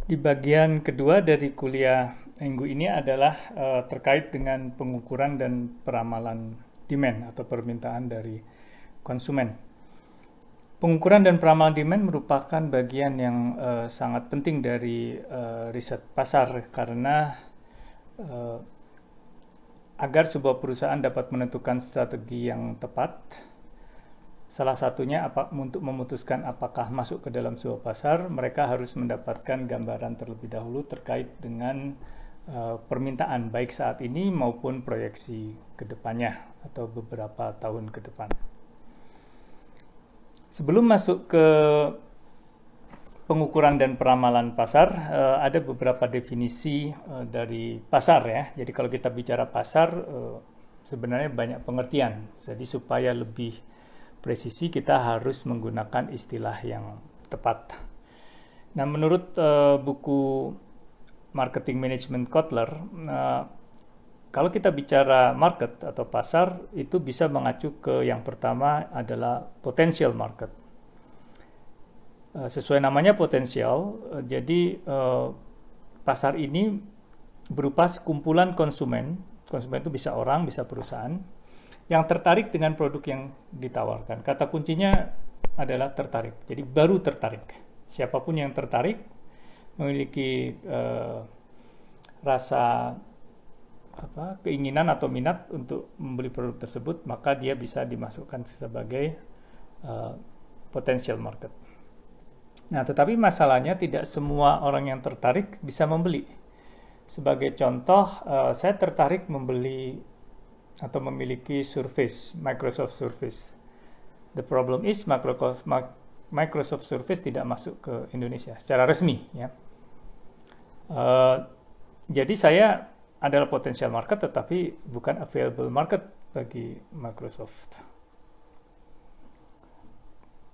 Di bagian kedua dari kuliah minggu ini adalah terkait dengan pengukuran dan peramalan demand atau permintaan dari konsumen. Pengukuran dan peramalan demand merupakan bagian yang sangat penting dari riset pasar karena eh, agar sebuah perusahaan dapat menentukan strategi yang tepat. Salah satunya untuk memutuskan apakah masuk ke dalam sebuah pasar, mereka harus mendapatkan gambaran terlebih dahulu terkait dengan permintaan baik saat ini maupun proyeksi ke depannya atau beberapa tahun ke depan. Sebelum masuk ke pengukuran dan peramalan pasar, ada beberapa definisi dari pasar ya. Jadi kalau kita bicara pasar, sebenarnya banyak pengertian. Jadi supaya lebih presisi kita harus menggunakan istilah yang tepat. Nah, menurut buku Marketing Management Kotler, kalau kita bicara market atau pasar, itu bisa mengacu ke yang pertama adalah potential market. Sesuai namanya potensial, jadi pasar ini berupa sekumpulan konsumen. Konsumen itu bisa orang, bisa perusahaan yang tertarik dengan produk yang ditawarkan. Kata kuncinya adalah tertarik. Jadi baru tertarik. Siapapun yang tertarik memiliki rasa keinginan atau minat untuk membeli produk tersebut, maka dia bisa dimasukkan sebagai potential market. Nah, tetapi masalahnya tidak semua orang yang tertarik bisa membeli. Sebagai contoh, saya tertarik membeli atau memiliki Surface, Microsoft Surface. The problem is Microsoft Surface tidak masuk ke Indonesia secara resmi. Ya. Jadi saya adalah potential market, tetapi bukan available market bagi Microsoft.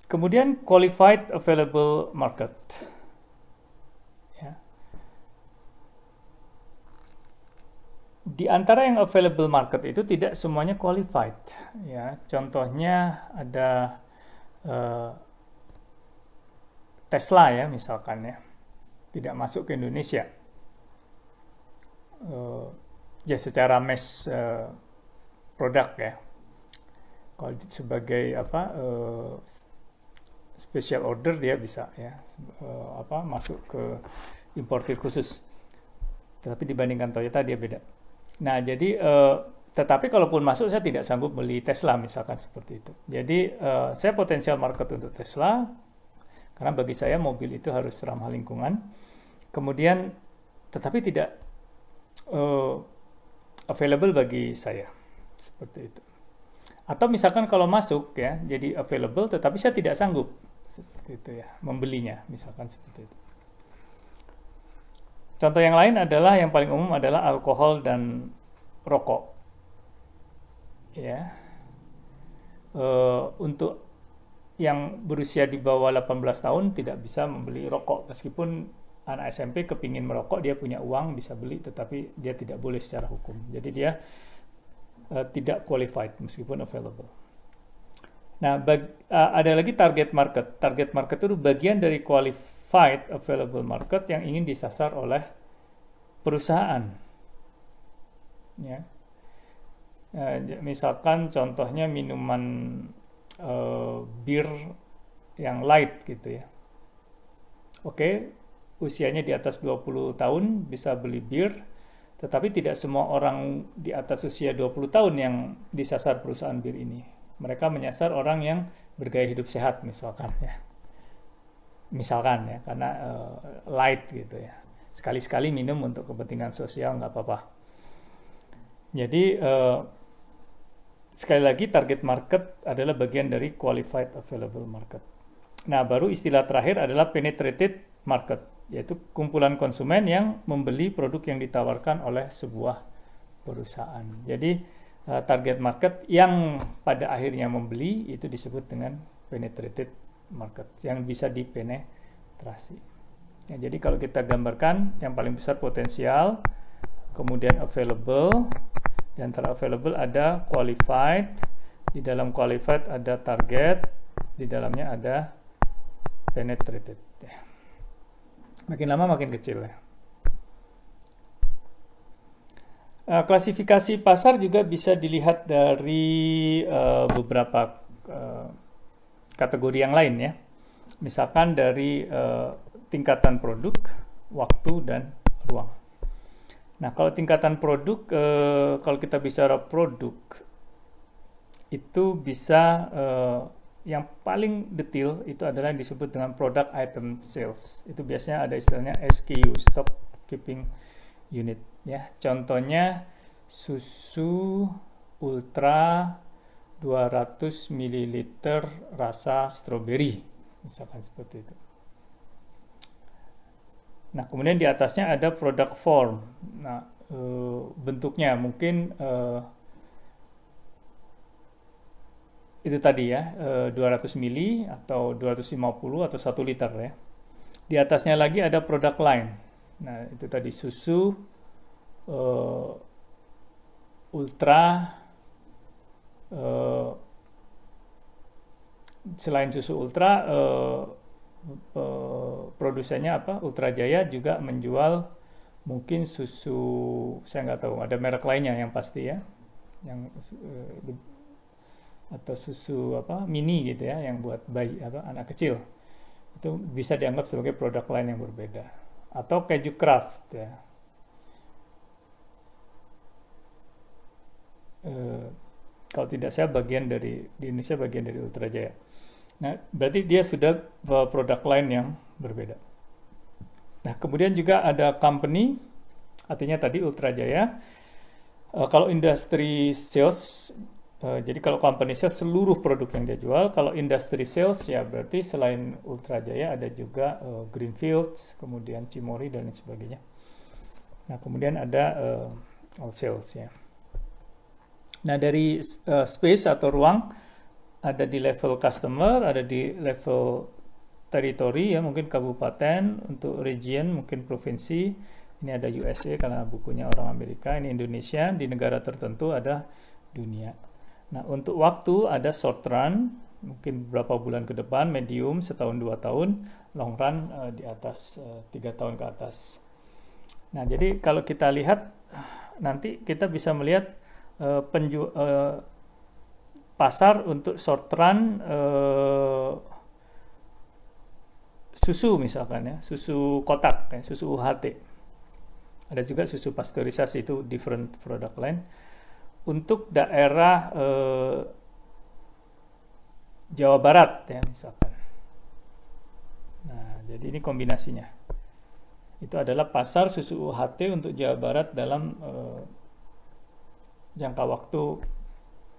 Kemudian qualified available market. Ya. Di antara yang available market itu tidak semuanya qualified. Ya, contohnya ada Tesla ya misalkan ya, tidak masuk ke Indonesia. Ya secara mass produk ya. Kalau sebagai special order dia bisa ya masuk ke importir khusus. Tetapi dibandingkan Toyota dia beda. Nah, jadi tetapi kalaupun masuk saya tidak sanggup beli Tesla misalkan seperti itu. Jadi saya potensial market untuk Tesla karena bagi saya mobil itu harus ramah lingkungan. Kemudian tetapi tidak available bagi saya. Seperti itu. Atau misalkan kalau masuk ya jadi available tetapi saya tidak sanggup seperti itu ya membelinya misalkan seperti itu. Contoh yang lain adalah yang paling umum adalah alkohol dan rokok. Ya. Untuk yang berusia di bawah 18 tahun tidak bisa membeli rokok meskipun anak SMP kepingin merokok, dia punya uang bisa beli tetapi dia tidak boleh secara hukum. Jadi dia tidak qualified meskipun available. Nah, ada lagi target market. Target market itu bagian dari qualified available market yang ingin disasar oleh perusahaan. Ya. Misalkan contohnya minuman bir yang light gitu ya. Oke, usianya di atas 20 tahun bisa beli bir, tetapi tidak semua orang di atas usia 20 tahun yang disasar perusahaan bir ini. Mereka menyasar orang yang bergaya hidup sehat misalkan ya. Misalkan ya, karena light gitu ya. Sekali-sekali minum untuk kepentingan sosial nggak apa-apa. Jadi sekali lagi target market adalah bagian dari qualified available market. Nah, baru istilah terakhir adalah penetrated market, yaitu kumpulan konsumen yang membeli produk yang ditawarkan oleh sebuah perusahaan. Jadi target market yang pada akhirnya membeli itu disebut dengan penetrated market yang bisa dipenetrasi. Ya, jadi kalau kita gambarkan yang paling besar potensial, kemudian available, di antara available ada qualified, di dalam qualified ada target, di dalamnya ada penetrated. Makin lama makin kecil ya. Klasifikasi pasar juga bisa dilihat dari beberapa kategori yang lain ya. Misalkan dari tingkatan produk, waktu, dan ruang. Nah, kalau tingkatan produk, kalau kita bicara produk, itu bisa yang paling detail itu adalah yang disebut dengan product item sales. Itu biasanya ada istilahnya SKU, stock keeping unit ya. Contohnya susu ultra 200 ml rasa stroberi, misalkan seperti itu. Nah, kemudian di atasnya ada product form. Nah, bentuknya mungkin itu tadi ya, 200 mili atau 250 atau 1 liter ya. Di atasnya lagi ada product line. Nah, itu tadi susu ultra, selain susu ultra, produsennya apa? Ultra Jaya juga menjual mungkin susu, saya nggak tahu, ada merek lainnya yang pasti ya, yang atau susu apa mini gitu ya, yang buat bayi apa anak kecil, itu bisa dianggap sebagai produk lain yang berbeda. Atau keju craft ya, kalau tidak saya bagian dari di Indonesia bagian dari Ultra Jaya. Nah, berarti dia sudah produk lain yang berbeda. Nah, kemudian juga ada company, artinya tadi Ultra Jaya. Kalau industry sales, jadi kalau company sales seluruh produk yang dia jual. Kalau industry sales ya berarti selain Ultra Jaya ada juga Greenfields, kemudian Cimory dan lain sebagainya. Nah, kemudian ada all sales ya. Nah, dari space atau ruang ada di level customer, ada di level territory ya, mungkin kabupaten, untuk region mungkin provinsi. Ini ada USA karena bukunya orang Amerika, ini Indonesia, di negara tertentu ada dunia. Nah, untuk waktu ada short run, mungkin beberapa bulan ke depan, medium, setahun 2 tahun, long run di atas 3 tahun ke atas. Nah, jadi kalau kita lihat, nanti kita bisa melihat pasar untuk short run susu misalkan ya, susu kotak, ya, susu UHT. Ada juga susu pasteurisasi, itu different product line. Untuk daerah Jawa Barat ya misalkan. Nah, jadi ini kombinasinya. Itu adalah pasar susu UHT untuk Jawa Barat dalam jangka waktu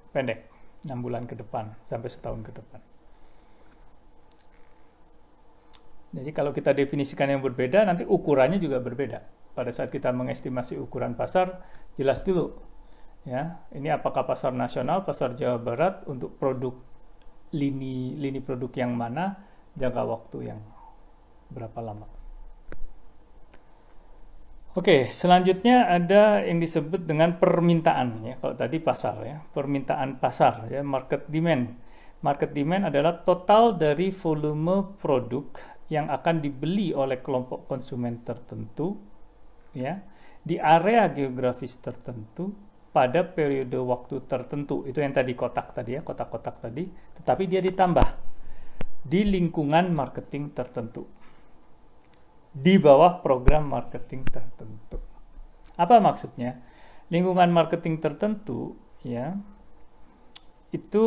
pendek, 6 bulan ke depan sampai setahun ke depan. Jadi kalau kita definisikan yang berbeda, nanti ukurannya juga berbeda. Pada saat kita mengestimasi ukuran pasar, jelas dulu ya, ini apakah pasar nasional, pasar Jawa Barat, untuk produk lini produk yang mana, jangka waktu yang berapa lama. Oke, selanjutnya ada yang disebut dengan permintaan ya. Kalau tadi pasar ya, permintaan pasar ya, market demand. Market demand adalah total dari volume produk yang akan dibeli oleh kelompok konsumen tertentu ya, di area geografis tertentu pada periode waktu tertentu. Itu yang tadi kotak tadi ya, kotak-kotak tadi, tetapi dia ditambah di lingkungan marketing tertentu, di bawah program marketing tertentu. Apa maksudnya? Lingkungan marketing tertentu ya, itu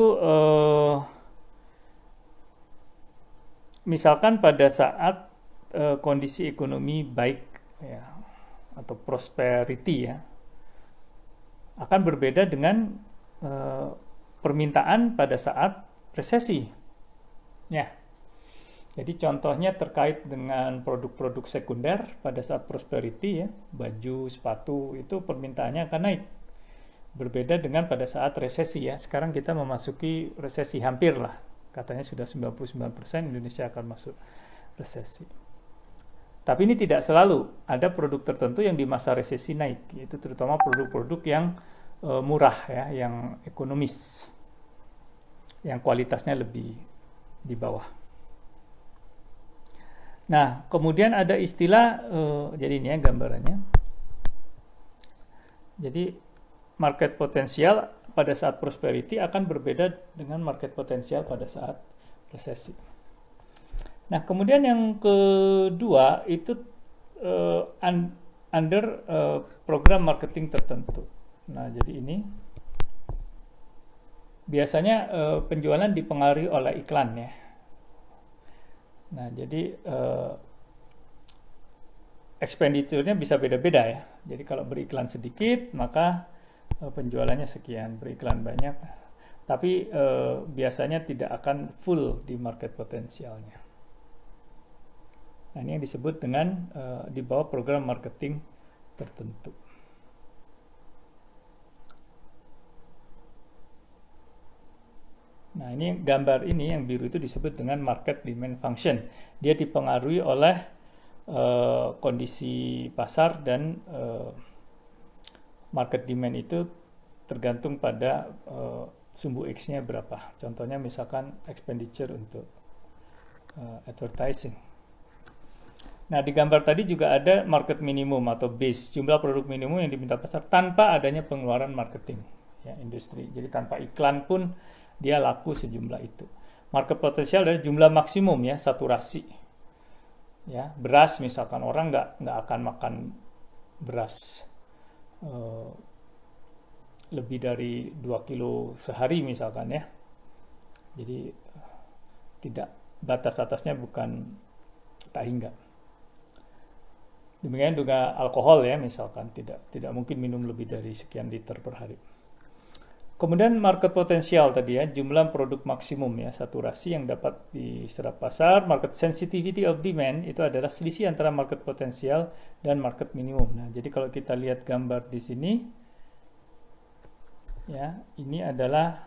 misalkan pada saat kondisi ekonomi baik ya, atau prosperity ya, akan berbeda dengan permintaan pada saat resesi ya. Jadi contohnya terkait dengan produk-produk sekunder pada saat prosperity ya, baju, sepatu, itu permintaannya akan naik. Berbeda dengan pada saat resesi ya. Sekarang kita memasuki resesi hampir lah. Katanya sudah 99% Indonesia akan masuk resesi. Tapi ini tidak selalu. Ada produk tertentu yang di masa resesi naik. Itu terutama produk-produk yang murah ya, yang ekonomis, yang kualitasnya lebih di bawah. Nah, kemudian ada istilah, jadi ini ya gambarannya. Jadi market potensial pada saat prosperity akan berbeda dengan market potensial pada saat resesi. Nah, kemudian yang kedua itu under program marketing tertentu. Nah, jadi ini biasanya penjualan dipengaruhi oleh iklan ya. Nah, jadi expenditure-nya bisa beda-beda ya. Jadi kalau beriklan sedikit, maka penjualannya sekian. Beriklan banyak, tapi biasanya tidak akan full di market potensialnya. Nah, ini yang disebut dengan di bawah program marketing tertentu. Nah, ini gambar ini yang biru itu disebut dengan market demand function. Dia dipengaruhi oleh kondisi pasar dan market demand itu tergantung pada sumbu X-nya berapa. Contohnya misalkan expenditure untuk advertising. Nah, di gambar tadi juga ada market minimum atau base, jumlah produk minimum yang diminta pasar tanpa adanya pengeluaran marketing ya, industri. Jadi tanpa iklan pun dia laku sejumlah itu. Market potensial adalah jumlah maksimum ya, saturasi. Ya, beras misalkan orang nggak akan makan beras lebih dari 2 kilo sehari misalkan ya. Jadi tidak, batas atasnya bukan tak hingga. Demikian juga alkohol ya misalkan tidak mungkin minum lebih dari sekian liter per hari. Kemudian market potensial tadi ya, jumlah produk maksimum ya, saturasi yang dapat diserap pasar. Market sensitivity of demand itu adalah selisih antara market potensial dan market minimum. Nah, jadi kalau kita lihat gambar di sini ya, ini adalah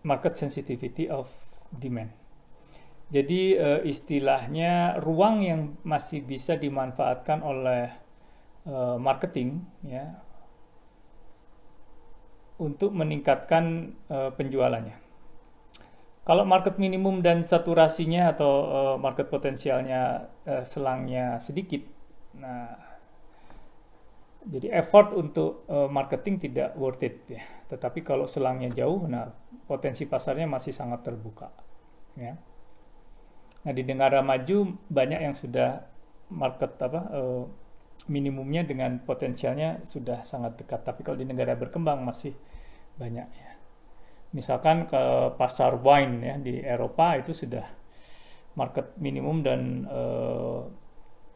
market sensitivity of demand. Jadi istilahnya ruang yang masih bisa dimanfaatkan oleh marketing ya untuk meningkatkan penjualannya. Kalau market minimum dan saturasinya atau market potensialnya selangnya sedikit, nah jadi effort untuk marketing tidak worth it ya. Tetapi kalau selangnya jauh, nah potensi pasarnya masih sangat terbuka ya. Nah, di negara maju banyak yang sudah market minimumnya dengan potensialnya sudah sangat dekat. Tapi kalau di negara berkembang masih banyak ya. Misalkan ke pasar wine ya di Eropa itu sudah market minimum dan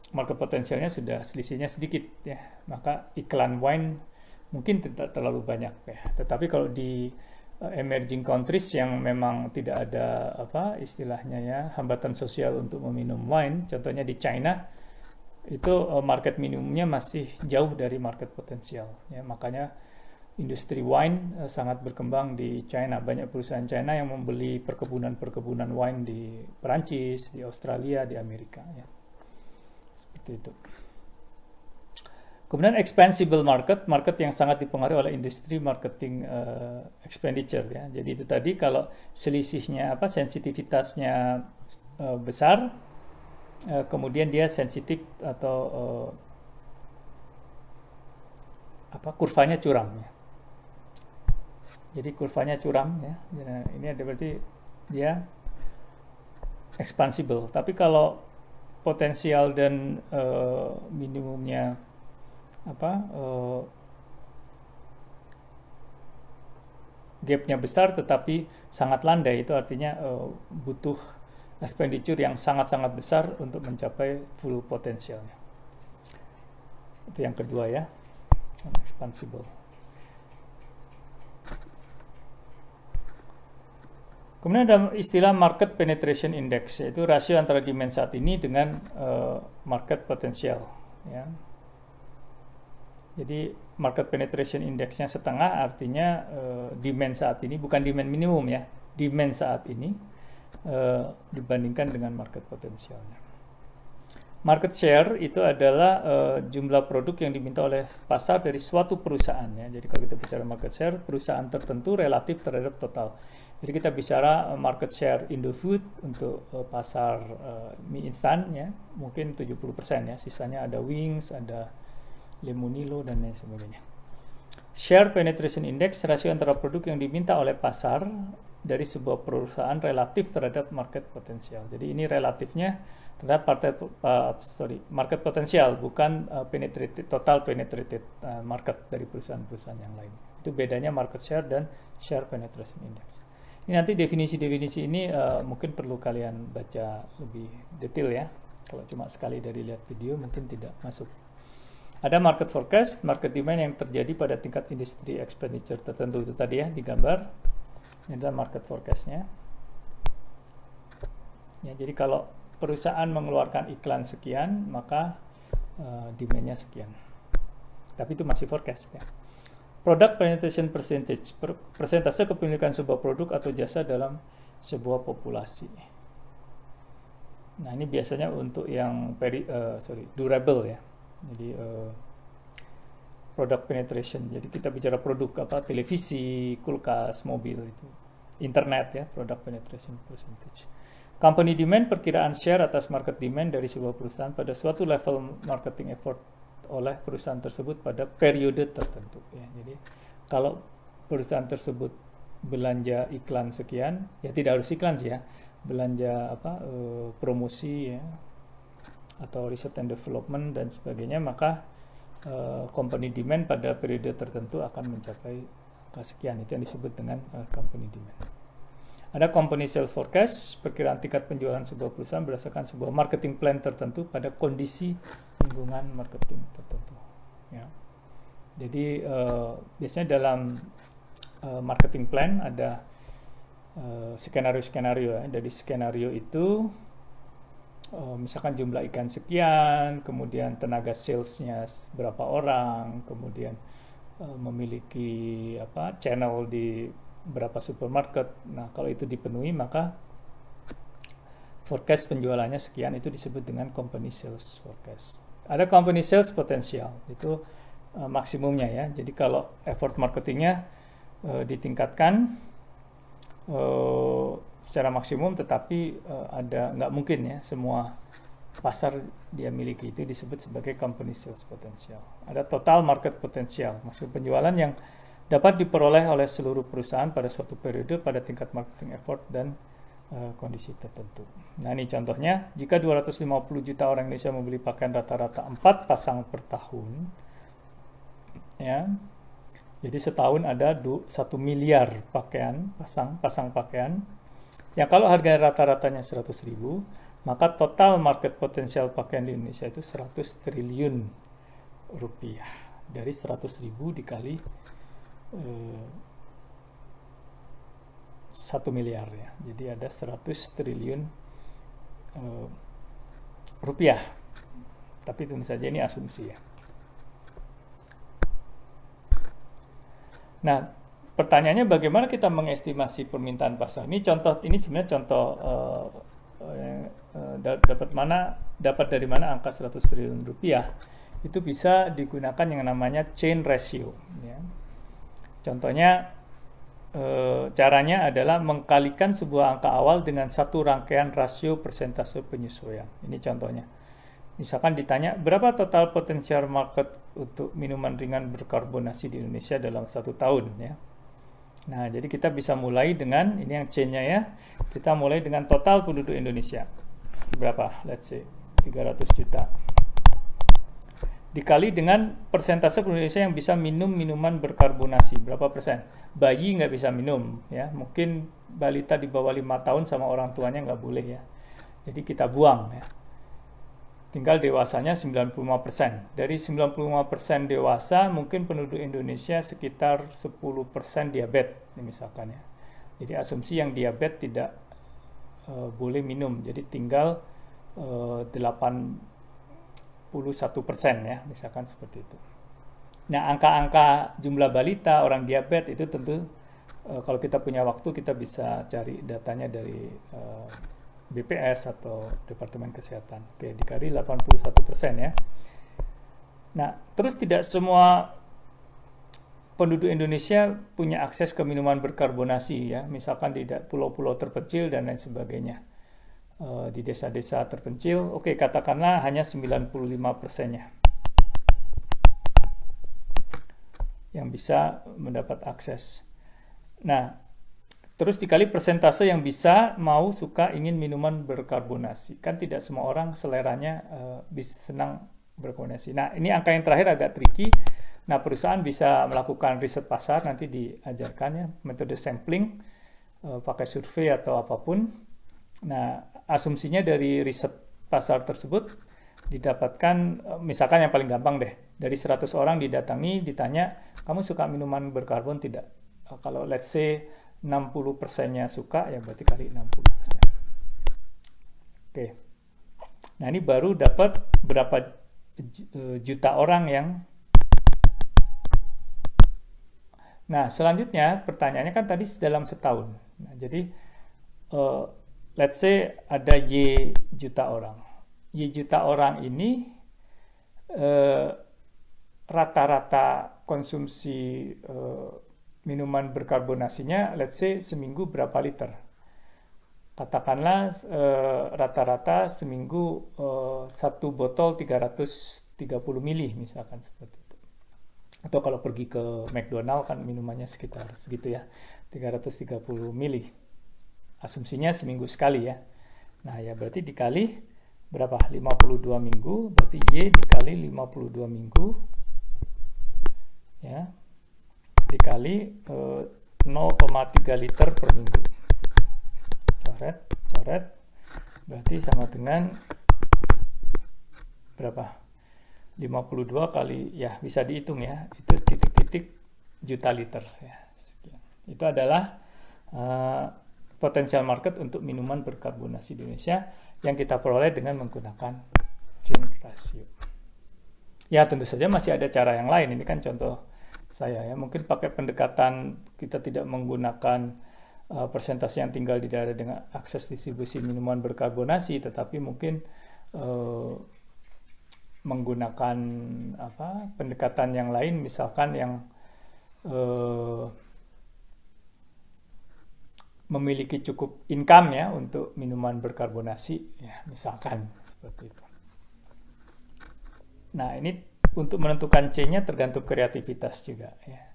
market potensialnya sudah selisihnya sedikit ya. Maka iklan wine mungkin tidak terlalu banyak ya. Tetapi kalau di emerging countries yang memang tidak ada istilahnya ya hambatan sosial untuk meminum wine, contohnya di China itu market minimumnya masih jauh dari market potensial ya. Makanya industri wine sangat berkembang di China. Banyak perusahaan China yang membeli perkebunan wine di Perancis, di Australia, di Amerika ya. Seperti itu. Kemudian expansible market yang sangat dipengaruhi oleh industri marketing expenditure ya. Jadi itu tadi kalau selisihnya sensitivitasnya besar, kemudian dia sensitif atau kurvanya curam ya. Jadi kurvanya curam ya. Ini ada berarti dia expansible. Tapi kalau potensial dan minimumnya gapnya besar tetapi sangat landai, itu artinya butuh expenditure yang sangat-sangat besar untuk mencapai full potensialnya. Itu yang kedua ya, expansible. Kemudian ada istilah market penetration index, yaitu rasio antara demand saat ini dengan market potensial ya. Jadi market penetration indexnya setengah, artinya demand saat ini, bukan demand minimum ya, demand saat ini dibandingkan dengan market potensialnya. Market share itu adalah jumlah produk yang diminta oleh pasar dari suatu perusahaan ya. Jadi kalau kita bicara market share, perusahaan tertentu relatif terhadap total. Jadi kita bicara market share Indofood untuk pasar mie instan ya, mungkin 70% ya, sisanya ada Wings, ada Lemonilo dan lain sebagainya. Share penetration index, rasio antara produk yang diminta oleh pasar dari sebuah perusahaan relatif terhadap market potensial. Jadi ini relatifnya terhadap market potensial, bukan total penetrated market dari perusahaan-perusahaan yang lain. Itu bedanya market share dan share penetration index. Ini nanti definisi-definisi ini mungkin perlu kalian baca lebih detail ya. Kalau cuma sekali dari lihat video mungkin tidak masuk. Ada market forecast, market demand yang terjadi pada tingkat industri expenditure tertentu itu tadi ya, digambar. Ini adalah market forecast-nya. Ya, jadi kalau perusahaan mengeluarkan iklan sekian, maka demand-nya sekian. Tapi itu masih forecast ya. Product penetration percentage, persentase kepemilikan sebuah produk atau jasa dalam sebuah populasi. Nah, ini biasanya untuk yang durable ya. Jadi product penetration. Jadi kita bicara produk apa, televisi, kulkas, mobil itu. Internet ya, product penetration percentage. Company demand, perkiraan share atas market demand dari sebuah perusahaan pada suatu level marketing effort oleh perusahaan tersebut pada periode tertentu ya. Jadi kalau perusahaan tersebut belanja iklan sekian, ya tidak harus iklan sih ya, belanja promosi ya, atau research and development dan sebagainya, maka company demand pada periode tertentu akan mencapai angka sekian. Itu yang disebut dengan company demand. Ada company sales forecast, perkiraan tingkat penjualan sebuah perusahaan berdasarkan sebuah marketing plan tertentu pada kondisi lingkungan marketing tertentu. Ya. Jadi biasanya dalam marketing plan ada skenario-skenario ya. Dari skenario itu misalkan jumlah ikan sekian, kemudian tenaga salesnya berapa orang, kemudian memiliki channel di berapa supermarket. Nah, kalau itu dipenuhi maka forecast penjualannya sekian, itu disebut dengan company sales forecast. Ada company sales potensial, itu maksimumnya ya. Jadi kalau effort marketingnya ditingkatkan secara maksimum, tetapi nggak mungkin ya semua pasar dia miliki, itu disebut sebagai company sales potensial. Ada total market potensial, maksud penjualan yang dapat diperoleh oleh seluruh perusahaan pada suatu periode pada tingkat marketing effort dan kondisi tertentu. Nah, ini contohnya, jika 250 juta orang Indonesia membeli pakaian rata-rata 4 pasang per tahun ya. Jadi setahun ada 1 miliar pakaian, pasang pakaian. Ya, kalau harganya rata-ratanya 100.000, maka total market potensial pakaian di Indonesia itu 100 triliun rupiah. Dari 100.000 dikali 1 miliar ya. Jadi ada 100 triliun rupiah. Tapi tentu saja ini asumsi ya. Nah, pertanyaannya bagaimana kita mengestimasi permintaan pasar? Ini sebenarnya contoh dapat dari mana angka 100 triliun rupiah. Itu bisa digunakan yang namanya chain ratio ya. Contohnya caranya adalah mengkalikan sebuah angka awal dengan satu rangkaian rasio persentase penyesuaian. Ini contohnya. Misalkan ditanya berapa total potensial market untuk minuman ringan berkarbonasi di Indonesia dalam 1 tahun ya. Nah, jadi kita bisa mulai dengan ini yang chain-nya ya. Kita mulai dengan total penduduk Indonesia. Berapa? Let's say 300 juta. Dikali dengan persentase penduduk Indonesia yang bisa minum minuman berkarbonasi, berapa persen? Bayi nggak bisa minum ya. Mungkin balita di bawah 5 tahun sama orang tuanya nggak boleh ya. Jadi kita buang ya. Tinggal dewasanya 95%. Dari 95% dewasa, mungkin penduduk Indonesia sekitar 10% diabetes, misalkan ya. Jadi asumsi yang diabetes tidak boleh minum. Jadi tinggal 81% ya, misalkan seperti itu. Nah, angka-angka jumlah balita, orang diabetes itu tentu kalau kita punya waktu kita bisa cari datanya dari BPS atau Departemen Kesehatan. Oke, dikali 81% ya. Nah, terus tidak semua penduduk Indonesia punya akses ke minuman berkarbonasi ya, misalkan di pulau-pulau terpencil dan lain sebagainya. Di desa-desa terpencil, oke, katakanlah hanya 95%-nya yang bisa mendapat akses. Nah, terus dikali persentase yang bisa, mau, suka, ingin minuman berkarbonasi. Kan tidak semua orang seleranya bisa senang berkarbonasi. Nah, ini angka yang terakhir agak tricky. Nah, perusahaan bisa melakukan riset pasar, nanti diajarkan ya, metode sampling, pakai survei atau apapun. Nah, asumsinya dari riset pasar tersebut didapatkan, misalkan yang paling gampang deh, dari 100 orang didatangi, ditanya, kamu suka minuman berkarbon tidak? Kalau let's say 60%-nya suka, ya berarti kali 60%. Oke. Nah, ini baru dapat berapa juta orang yang. Nah, selanjutnya pertanyaannya kan tadi dalam setahun. Nah, jadi let's say ada Y juta orang. Y juta orang ini rata-rata konsumsi minuman berkarbonasinya let's say seminggu berapa liter. Katakanlah rata-rata seminggu satu botol 330 mili misalkan seperti itu. Atau kalau pergi ke McDonald kan minumannya sekitar segitu ya, 330 mili. Asumsinya seminggu sekali ya. Nah ya berarti dikali berapa? 52 minggu, berarti Y dikali 52 minggu ya, dikali 0,3 liter per minggu. Coret, berarti sama dengan berapa? 52 kali, ya bisa dihitung ya, itu titik-titik juta liter ya. Sekian. Itu adalah potensial market untuk minuman berkarbonasi di Indonesia yang kita peroleh dengan menggunakan chain ratio. Ya tentu saja masih ada cara yang lain, ini kan contoh saya ya, mungkin pakai pendekatan kita tidak menggunakan persentase yang tinggal di daerah dengan akses distribusi minuman berkarbonasi, tetapi mungkin menggunakan pendekatan yang lain, misalkan yang memiliki cukup income ya untuk minuman berkarbonasi ya, misalkan seperti itu. Nah ini untuk menentukan C-nya tergantung kreativitas juga ya.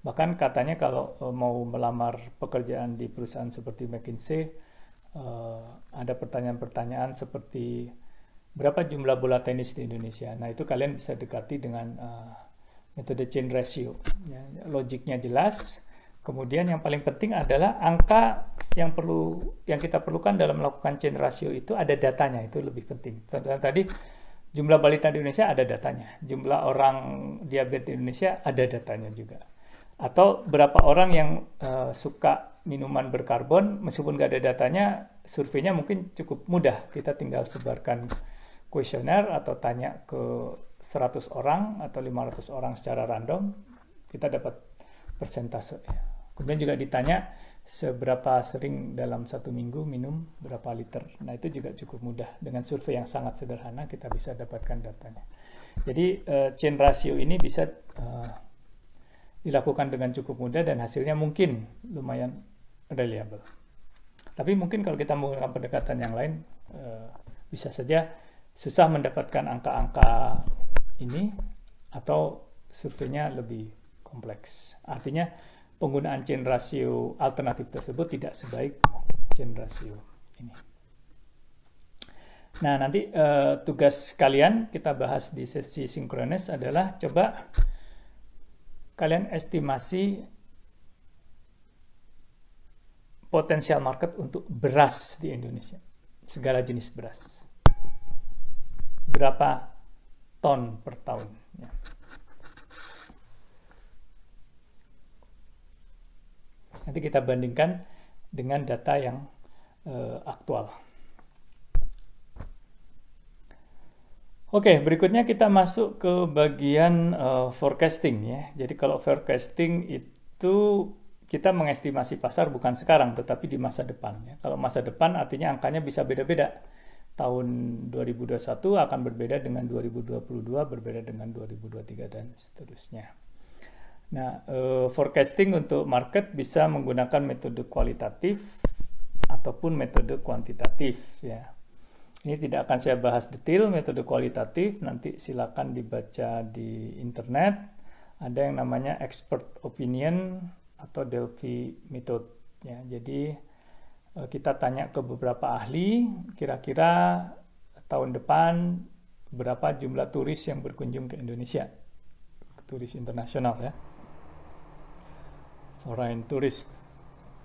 Bahkan katanya kalau mau melamar pekerjaan di perusahaan seperti McKinsey, ada pertanyaan-pertanyaan seperti berapa jumlah bola tenis di Indonesia. Nah itu kalian bisa dekati dengan metode chain ratio. Ya, logiknya jelas. Kemudian yang paling penting adalah angka yang kita perlukan dalam melakukan chain ratio itu ada datanya, itu lebih penting. Contohnya tadi jumlah balita di Indonesia ada datanya, jumlah orang diabetes di Indonesia ada datanya juga. Atau berapa orang yang suka minuman berkarbon, meskipun nggak ada datanya, surveinya mungkin cukup mudah. Kita tinggal sebarkan kuesioner atau tanya ke 100 orang atau 500 orang secara random, kita dapat persentase. Kemudian juga ditanya seberapa sering dalam satu minggu minum berapa liter. Nah itu juga cukup mudah. Dengan survei yang sangat sederhana kita bisa dapatkan datanya. Jadi chain ratio ini bisa dilakukan dengan cukup mudah dan hasilnya mungkin lumayan reliable. Tapi mungkin kalau kita menggunakan pendekatan yang lain, bisa saja susah mendapatkan angka-angka ini atau surveinya lebih kompleks. Artinya penggunaan chain ratio alternatif tersebut tidak sebaik chain ratio ini. Nah nanti tugas kalian kita bahas di sesi sinkronis adalah coba kalian estimasi potensial market untuk beras di Indonesia, segala jenis beras. Berapa ton per tahun? Ya. Nanti kita bandingkan dengan data yang aktual. Oke, berikutnya kita masuk ke bagian forecasting ya. Jadi kalau forecasting itu kita mengestimasi pasar bukan sekarang, tetapi di masa depan. Ya. Kalau masa depan artinya angkanya bisa beda-beda. Tahun 2021 akan berbeda dengan 2022, berbeda dengan 2023 dan seterusnya. Nah, forecasting untuk market bisa menggunakan metode kualitatif ataupun metode kuantitatif ya. Ini tidak akan saya bahas detail metode kualitatif, nanti silakan dibaca di internet. Ada yang namanya expert opinion atau Delphi method ya. Jadi kita tanya ke beberapa ahli, kira-kira tahun depan berapa jumlah turis yang berkunjung ke Indonesia, turis internasional ya, foreign tourist.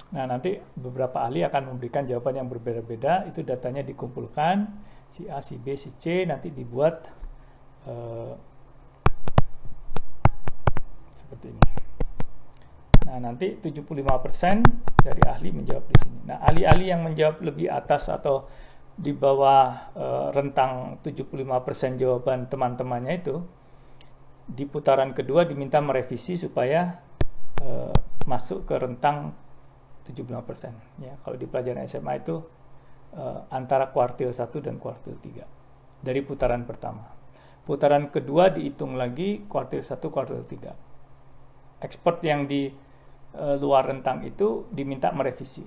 Nah, nanti beberapa ahli akan memberikan jawaban yang berbeda-beda, itu datanya dikumpulkan, si A, si B, si C, nanti dibuat seperti ini. Nah, nanti 75% dari ahli menjawab di sini. Nah, ahli-ahli yang menjawab lebih atas atau di bawah rentang 75% jawaban teman-temannya itu, di putaran kedua diminta merevisi supaya masuk ke rentang 75% ya. Kalau di pelajaran SMA itu antara kuartil 1 dan kuartil 3 dari putaran pertama. Putaran kedua dihitung lagi kuartil 1, kuartil 3. Expert yang di luar rentang itu diminta merevisi.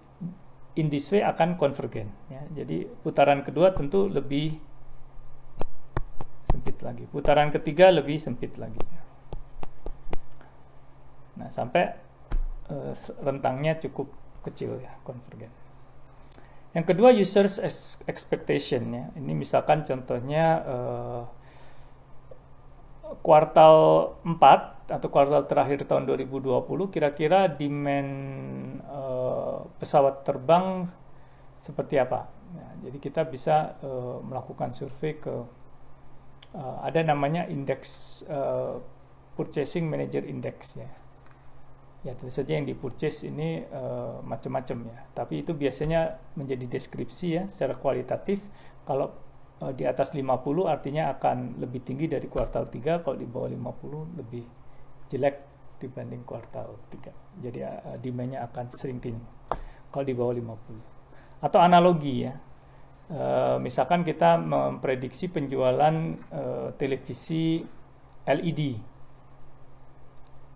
In this way akan konvergen ya. Jadi putaran kedua tentu lebih sempit lagi. Putaran ketiga lebih sempit lagi. Nah, sampai rentangnya cukup kecil ya, konvergen. Yang kedua, users expectation ya. Ini misalkan contohnya kuartal 4 atau kuartal terakhir tahun 2020, kira-kira demand pesawat terbang seperti apa. Ya, jadi kita bisa melakukan survei ke ada namanya indeks purchasing manager index ya. Ya, tentu saja yang di-purchase ini macam-macam ya. Tapi itu biasanya menjadi deskripsi ya, secara kualitatif. Kalau di atas 50 artinya akan lebih tinggi dari kuartal 3, kalau di bawah 50 lebih jelek dibanding kuartal 3. Jadi demand-nya akan shrinking kalau di bawah 50. Atau analogi ya. Misalkan kita memprediksi penjualan televisi LED.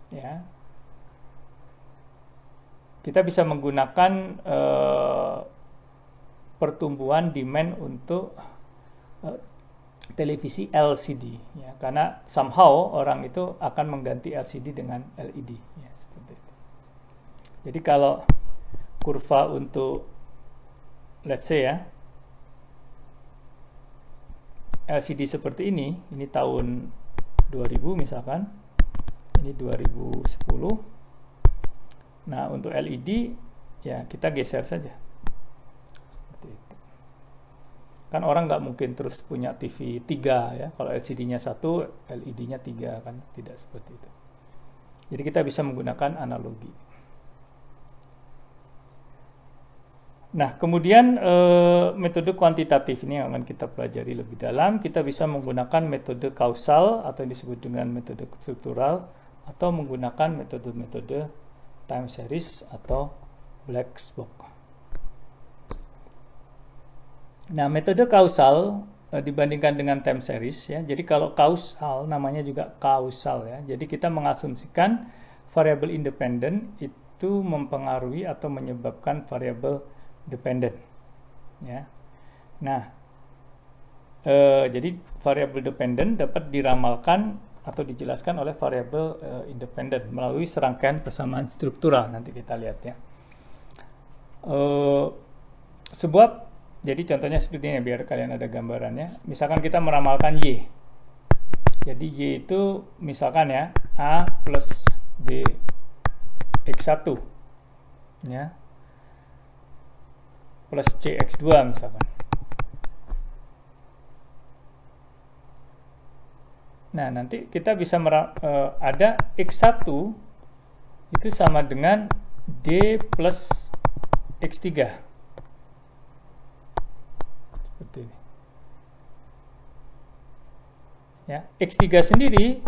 Ya. Kita bisa menggunakan pertumbuhan demand untuk televisi LCD ya, karena somehow orang itu akan mengganti LCD dengan LED ya, seperti itu. Jadi kalau kurva untuk let's say ya LCD seperti ini tahun 2000 misalkan, ini 2010. Nah, untuk LED ya kita geser saja seperti itu. Kan orang nggak mungkin terus punya TV 3 ya, kalau LCD-nya 1 LED-nya 3 kan, tidak seperti itu. Jadi kita bisa menggunakan analogi. Nah, kemudian metode kuantitatif ini yang akan kita pelajari lebih dalam. Kita bisa menggunakan metode kausal atau yang disebut dengan metode struktural, atau menggunakan metode-metode time series atau black box. Nah, metode kausal dibandingkan dengan time series ya. Jadi kalau kausal namanya juga kausal ya. Jadi kita mengasumsikan variabel independen itu mempengaruhi atau menyebabkan variabel dependen ya. Nah, jadi variabel dependen dapat diramalkan atau dijelaskan oleh variabel independen melalui serangkaian persamaan struktural. Nanti kita lihat ya. Jadi contohnya seperti ini biar kalian ada gambarannya. Misalkan kita meramalkan Y. Jadi Y itu misalkan ya A plus B X1 ya, plus C X2 misalkan. Nah, nanti kita bisa ada X1 itu sama dengan D plus X3. Seperti ini. Ya, X3 sendiri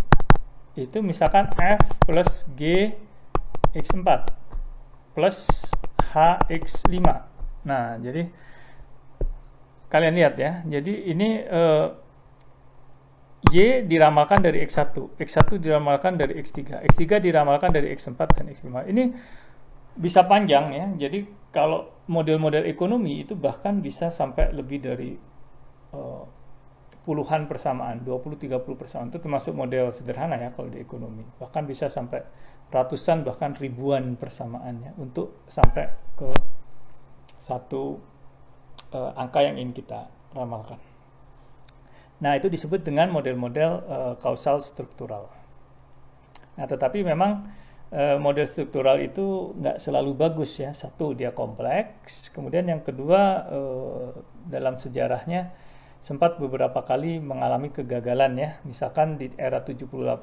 itu misalkan F plus G X4 plus H X5. Nah, jadi kalian lihat ya. Jadi ini Y diramalkan dari X1, X1 diramalkan dari X3, X3 diramalkan dari X4 dan X5. Ini bisa panjang ya. Jadi kalau model-model ekonomi itu bahkan bisa sampai lebih dari puluhan persamaan, 20-30 persamaan. Itu termasuk model sederhana ya kalau di ekonomi. Bahkan bisa sampai ratusan bahkan ribuan persamaannya untuk sampai ke satu angka yang ingin kita ramalkan. Nah, itu disebut dengan model-model kausal struktural. Nah, tetapi memang model struktural itu nggak selalu bagus ya. Satu, dia kompleks. Kemudian yang kedua, dalam sejarahnya sempat beberapa kali mengalami kegagalan ya. Misalkan di era 70-80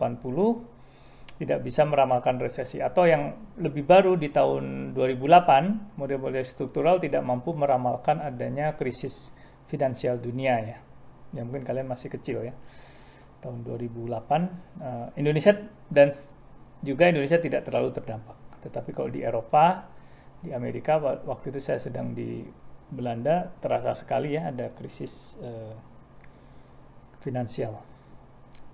tidak bisa meramalkan resesi. Atau yang lebih baru di tahun 2008, model-model struktural tidak mampu meramalkan adanya krisis finansial dunia ya. Ya mungkin kalian masih kecil ya, tahun 2008 Indonesia dan juga Indonesia tidak terlalu terdampak, tetapi kalau di Eropa, di Amerika waktu itu saya sedang di Belanda, terasa sekali ya ada krisis finansial.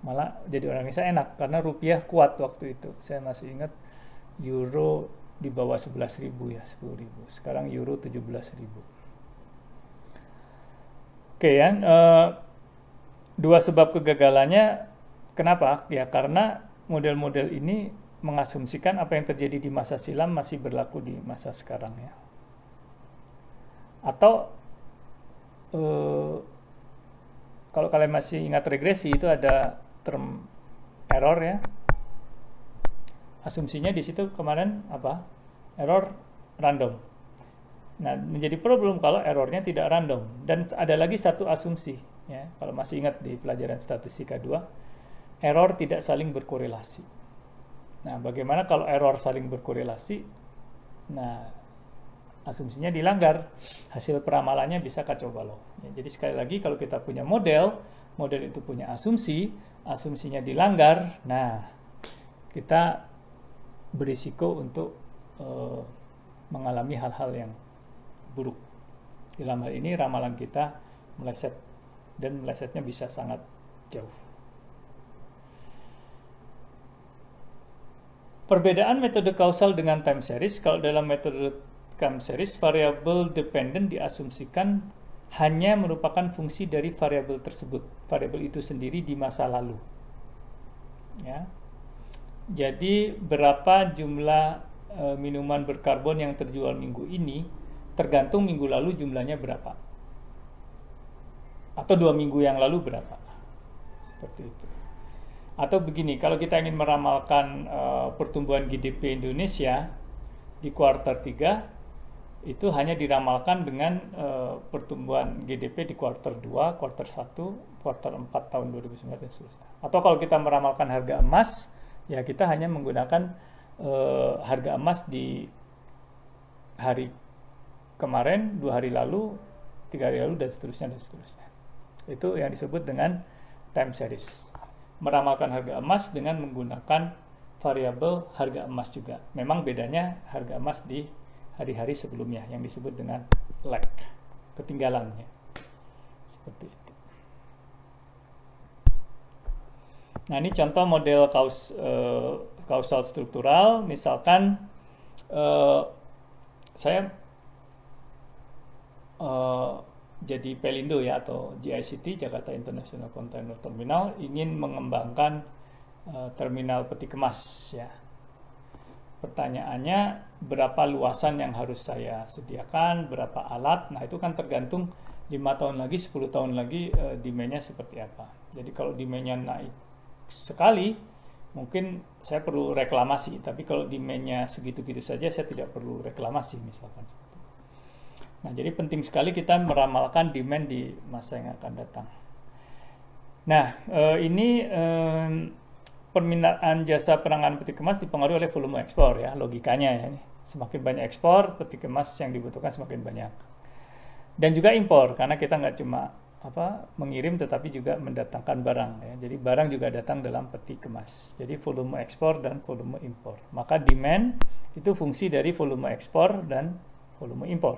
Malah jadi orang Indonesia enak karena rupiah kuat waktu itu. Saya masih ingat euro di bawah 11.000 ya, 10.000. Sekarang euro 17.000. Oke ya, dua sebab kegagalannya kenapa? Ya karena model-model ini mengasumsikan apa yang terjadi di masa silam masih berlaku di masa sekarang ya. Atau kalau kalian masih ingat regresi itu ada term error ya. Asumsinya di situ kemarin apa? Error random. Nah, menjadi problem kalau errornya tidak random. Dan ada lagi satu asumsi ya, kalau masih ingat di pelajaran statistika 2, error tidak saling berkorelasi. Nah, bagaimana kalau error saling berkorelasi? Nah, asumsinya dilanggar, hasil peramalannya bisa kacau balau. Ya, jadi sekali lagi kalau kita punya model itu punya asumsi, asumsinya dilanggar, nah kita berisiko untuk mengalami hal-hal yang buruk. Dalam hal ini ramalan kita meleset, dan melesetnya bisa sangat jauh. Perbedaan metode kausal dengan time series. Kalau dalam metode time series, variabel dependent diasumsikan hanya merupakan fungsi dari variabel tersebut, variabel itu sendiri di masa lalu. Ya. Jadi berapa jumlah minuman berkarbon yang terjual minggu ini tergantung minggu lalu jumlahnya berapa. Atau 2 minggu yang lalu berapa, seperti itu. Atau begini, kalau kita ingin meramalkan pertumbuhan GDP Indonesia di kuartal 3, itu hanya diramalkan dengan pertumbuhan GDP di kuartal 2, kuartal 1, kuartal 4 tahun 2019 dan seterusnya. Atau kalau kita meramalkan harga emas, ya kita hanya menggunakan harga emas di hari kemarin, 2 hari lalu, 3 hari lalu, dan seterusnya dan seterusnya. Itu yang disebut dengan time series. Meramalkan harga emas dengan menggunakan variabel harga emas juga. Memang bedanya harga emas di hari-hari sebelumnya yang disebut dengan lag, ketinggalannya. Seperti itu. Nah, ini contoh model kausal struktural. Misalkan saya jadi Pelindo ya, atau JICT, Jakarta International Container Terminal, ingin mengembangkan terminal peti kemas ya. Pertanyaannya, berapa luasan yang harus saya sediakan, berapa alat? Nah, itu kan tergantung 5 tahun lagi, 10 tahun lagi demand-nya seperti apa. Jadi kalau demand-nya naik sekali, mungkin saya perlu reklamasi, tapi kalau demand-nya segitu-gitu saja, saya tidak perlu reklamasi misalkan. Nah, jadi penting sekali kita meramalkan demand di masa yang akan datang. Nah, ini permintaan jasa penanganan peti kemas dipengaruhi oleh volume ekspor ya, logikanya ya. Semakin banyak ekspor, peti kemas yang dibutuhkan semakin banyak. Dan juga impor, karena kita nggak cuma mengirim tetapi juga mendatangkan barang ya. Jadi barang juga datang dalam peti kemas. Jadi volume ekspor dan volume impor. Maka demand itu fungsi dari volume ekspor dan volume impor.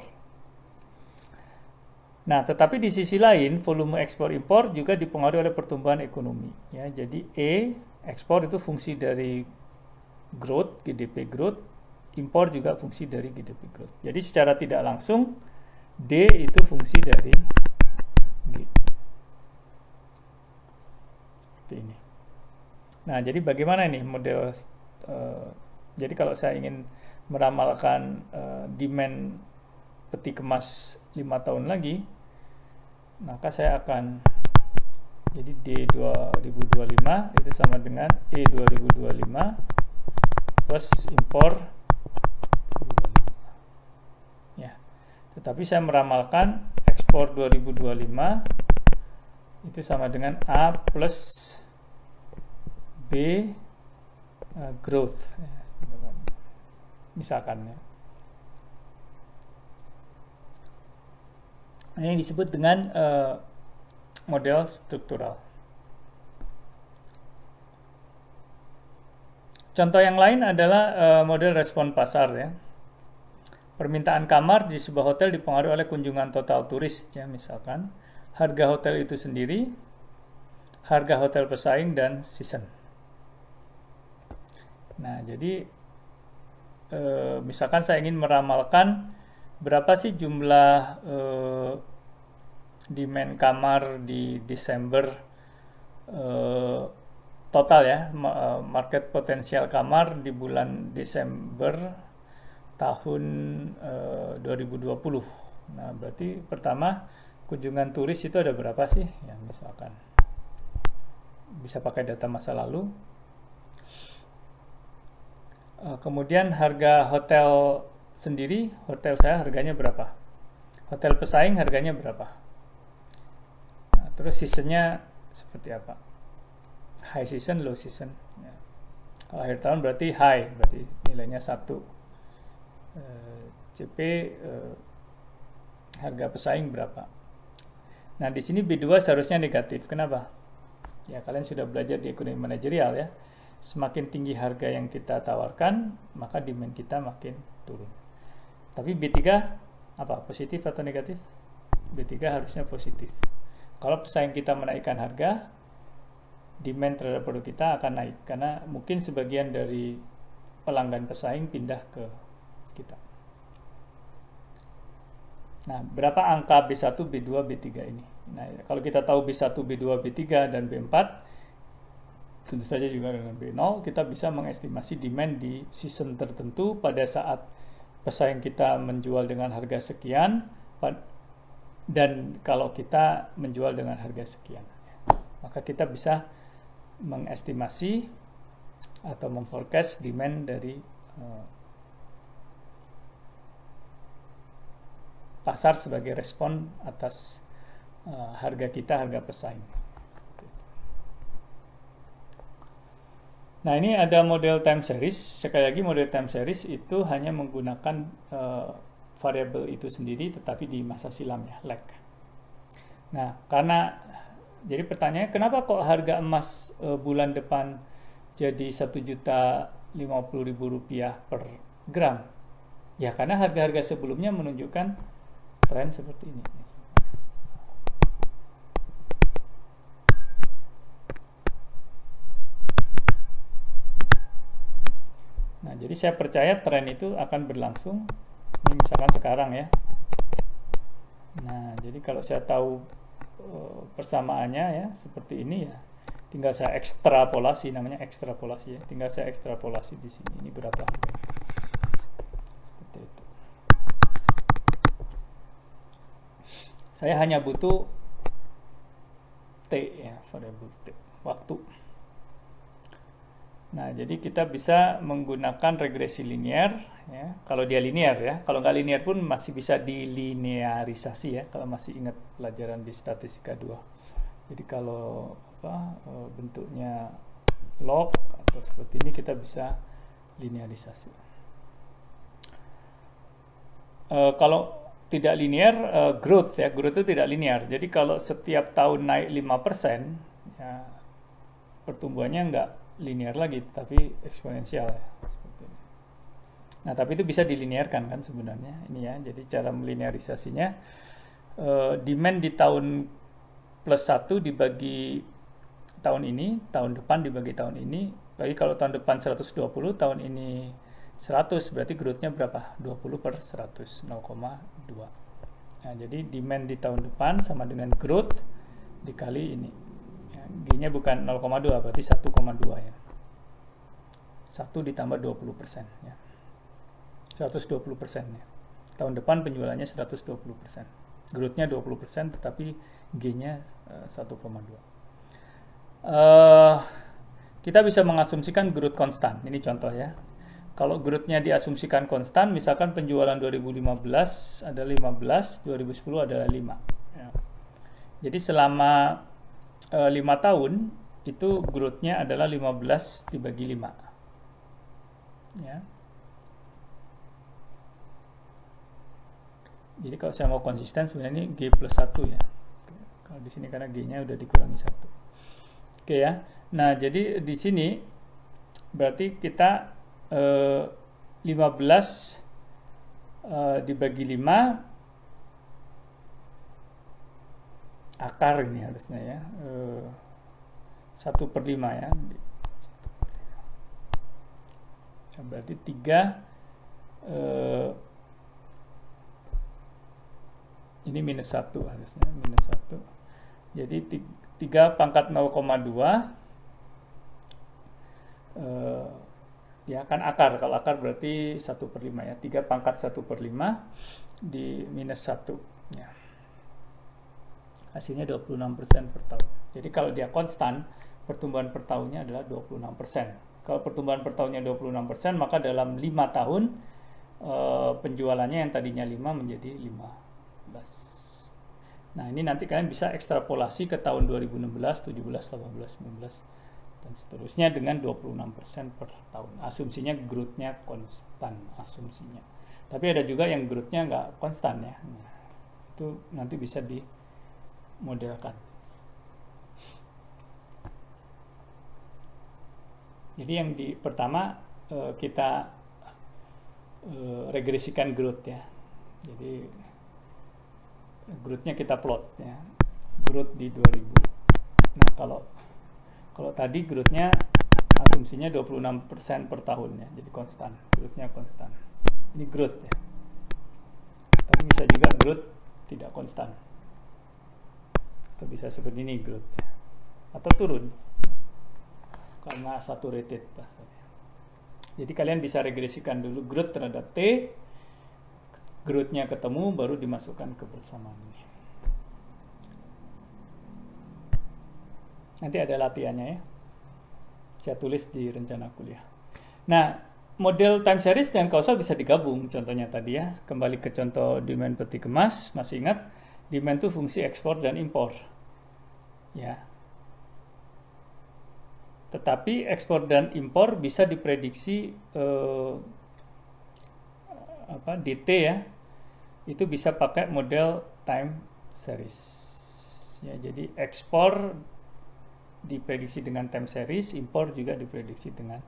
Nah, tetapi di sisi lain, volume ekspor impor juga dipengaruhi oleh pertumbuhan ekonomi. Ya, jadi ekspor itu fungsi dari growth, GDP growth, impor juga fungsi dari GDP growth. Jadi secara tidak langsung, D itu fungsi dari G. Seperti ini. Nah, jadi bagaimana ini model? Jadi kalau saya ingin meramalkan demand peti kemas 5 tahun lagi, maka saya akan jadi D 2025 itu sama dengan E 2025 plus impor 2025. Ya. Tetapi saya meramalkan ekspor 2025 itu sama dengan A plus B growth. Misalkan ya. Ini disebut dengan model struktural. Contoh yang lain adalah model respon pasar ya. Permintaan kamar di sebuah hotel dipengaruhi oleh kunjungan total turis ya, misalkan harga hotel itu sendiri, harga hotel pesaing, dan season. Nah, jadi misalkan saya ingin meramalkan berapa sih jumlah demand kamar di Desember total ya, market potensial kamar di bulan Desember tahun 2020. Nah, berarti pertama kunjungan turis itu ada berapa sih? Ya, misalkan bisa pakai data masa lalu. Kemudian harga hotel sendiri, hotel saya harganya berapa? Hotel pesaing harganya berapa? Nah, terus seasonnya seperti apa? High season, low season. Ya. Kalau akhir tahun berarti high, berarti nilainya 1. CP harga pesaing berapa? Nah, di sini B2 seharusnya negatif. Kenapa? Ya, kalian sudah belajar di ekonomi manajerial ya. Semakin tinggi harga yang kita tawarkan, maka demand kita makin turun. Tapi B3 apa? Positif atau negatif? B3 harusnya positif. Kalau pesaing kita menaikkan harga, demand terhadap produk kita akan naik. Karena mungkin sebagian dari pelanggan pesaing pindah ke kita. Nah, berapa angka B1, B2, B3 ini? Nah, kalau kita tahu B1, B2, B3, dan B4, tentu saja juga dengan B0, kita bisa mengestimasi demand di season tertentu pada saat pesaing kita menjual dengan harga sekian, dan kalau kita menjual dengan harga sekian. Maka kita bisa mengestimasi atau memforecast demand dari pasar sebagai respon atas harga kita, harga pesaing. Nah, ini ada model time series. Sekali lagi, model time series itu hanya menggunakan variabel itu sendiri, tetapi di masa silam ya, lag. Nah, karena jadi pertanyaannya, kenapa kok harga emas bulan depan jadi Rp1.050.000 per gram? Ya, karena harga-harga sebelumnya menunjukkan tren seperti ini. Nah, jadi saya percaya tren itu akan berlangsung. Ini misalkan sekarang ya. Nah, jadi kalau saya tahu persamaannya ya seperti ini ya, tinggal saya ekstrapolasi, namanya ekstrapolasi ya. Tinggal saya ekstrapolasi di sini. Ini berapa? Seperti itu. Saya hanya butuh T ya, variabel T, waktu. Nah, jadi kita bisa menggunakan regresi linear ya. Kalau dia linear ya, kalau nggak linear pun masih bisa dilinearisasi ya. Kalau masih ingat pelajaran di statistika 2. Jadi kalau bentuknya log atau seperti ini kita bisa linearisasi. Kalau tidak linear, growth ya, growth itu tidak linear. Jadi kalau setiap tahun naik 5%, ya, pertumbuhannya nggak linear lagi, tapi eksponensial ya, seperti ini. Nah, tapi itu bisa dilinearkan kan sebenarnya ini ya. Jadi cara melinearisasinya demand di tahun plus 1 dibagi tahun ini, tahun depan dibagi tahun ini. Lagi kalau tahun depan 120, tahun ini 100, berarti growth-nya berapa? 20 per 100, 0,2. Nah, jadi demand di tahun depan sama dengan growth dikali ini. Ya, G-nya bukan 0,2, berarti 1,2 ya. 1 ditambah 20% ya. 120% ya. Tahun depan penjualannya 120%. Growth-nya 20%, tetapi G-nya 1,2. Kita bisa mengasumsikan growth konstan. Ini contoh ya. Kalau growth-nya diasumsikan konstan, misalkan penjualan 2015 ada 15, 2010 adalah 5. Ya. Jadi selama 5 tahun itu growth-nya adalah 15 dibagi 5. Ya. Jadi kalau saya mau konsisten sebenarnya ini G plus 1 ya. Kalau di sini karena G-nya udah dikurangi 1. Oke ya. Nah, jadi di sini berarti kita 15 dibagi 5 akar ini harusnya ya. 1/5 ya. Berarti 3 ini minus 1 harusnya, minus 1. Jadi 3 pangkat 0,2 ya kan akar. Kalau akar berarti 1/5 ya. 3 pangkat 1/5 di minus 1 ya. Hasilnya 26% per tahun. Jadi kalau dia konstan, pertumbuhan per tahunnya adalah 26%. Kalau pertumbuhan per tahunnya 26%, maka dalam 5 tahun penjualannya yang tadinya 5 menjadi 15. Nah, ini nanti kalian bisa ekstrapolasi ke tahun 2016, 17, 18, 19 dan seterusnya dengan 26% per tahun. Asumsinya growth-nya konstan, asumsinya. Tapi ada juga yang growth-nya nggak konstan ya. Nah, itu nanti bisa dimodelkan. Jadi yang pertama kita regresikan growth ya. Jadi growth-nya kita plot ya. Growth di 2000. Nah, kalau tadi growth-nya asumsinya 26% per tahun ya. Jadi konstan, growth-nya konstan. Ini growth ya. Tapi bisa juga growth tidak konstan. Atau bisa seperti ini growth ya. Atau turun. Karena saturated bahasanya. Jadi kalian bisa regresikan dulu growth terhadap T, growth-nya ketemu, baru dimasukkan ke persamaan ini. Nanti ada latihannya ya. Saya tulis di rencana kuliah. Nah, model time series dan causal bisa digabung. Contohnya tadi ya, kembali ke contoh demand peti kemas. Masih ingat, demand itu fungsi ekspor dan impor. Ya. Tetapi ekspor dan impor bisa diprediksi DT ya. Itu bisa pakai model time series. Ya, jadi ekspor diprediksi dengan time series, impor juga diprediksi dengan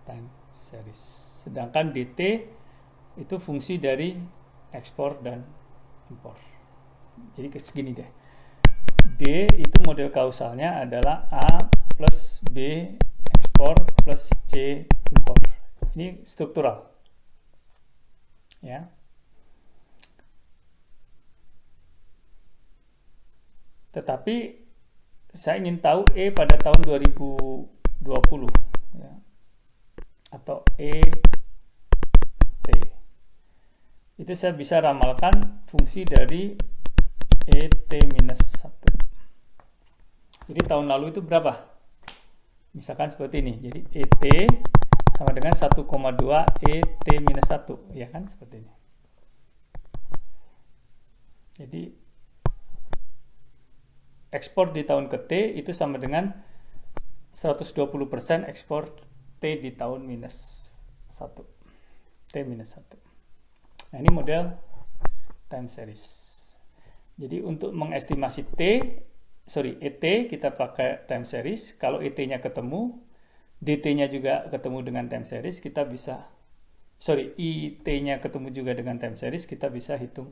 time series. Sedangkan DT itu fungsi dari ekspor dan impor. Jadi segini deh. D itu model kausalnya adalah A plus B ekspor plus C impor. Ini struktural. Ya. Tetapi saya ingin tahu E pada tahun 2020 ya. Atau ET. Itu saya bisa ramalkan fungsi dari ET-1. Jadi tahun lalu itu berapa? Misalkan seperti ini. Jadi ET sama dengan 1,2 ET-1. Ya kan? Seperti ini. Jadi ekspor di tahun ke T itu sama dengan 120% ekspor T di tahun minus 1. T minus 1. Nah, ini model time series. Jadi untuk mengestimasi ET kita pakai time series. Kalau ET-nya ketemu, DT-nya juga ketemu dengan time series, kita bisa IT-nya ketemu juga dengan time series, kita bisa hitung